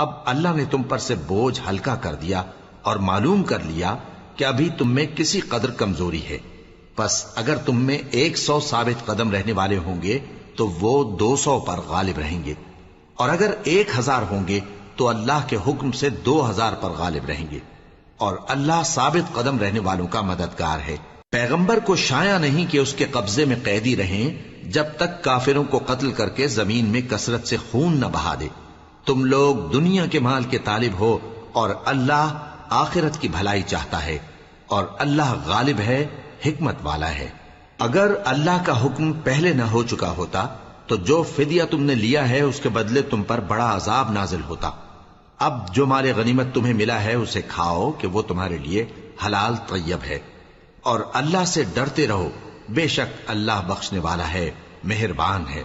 اب اللہ نے تم پر سے بوجھ ہلکا کر دیا اور معلوم کر لیا کہ ابھی تم میں کسی قدر کمزوری ہے، پس اگر تم میں 100 ثابت قدم رہنے والے ہوں گے تو وہ 200 پر غالب رہیں گے، اور اگر 1000 ہوں گے تو اللہ کے حکم سے 2000 پر غالب رہیں گے، اور اللہ ثابت قدم رہنے والوں کا مددگار ہے۔ پیغمبر کو شایع نہیں کہ اس کے قبضے میں قیدی رہیں جب تک کافروں کو قتل کر کے زمین میں کثرت سے خون نہ بہا دے۔ تم لوگ دنیا کے مال کے طالب ہو اور اللہ آخرت کی بھلائی چاہتا ہے، اور اللہ غالب ہے، حکمت والا ہے۔ اگر اللہ کا حکم پہلے نہ ہو چکا ہوتا تو جو فدیہ تم نے لیا ہے اس کے بدلے تم پر بڑا عذاب نازل ہوتا۔ اب جو مال غنیمت تمہیں ملا ہے اسے کھاؤ کہ وہ تمہارے لیے حلال طیب ہے، اور اللہ سے ڈرتے رہو، بے شک اللہ بخشنے والا ہے، مہربان ہے۔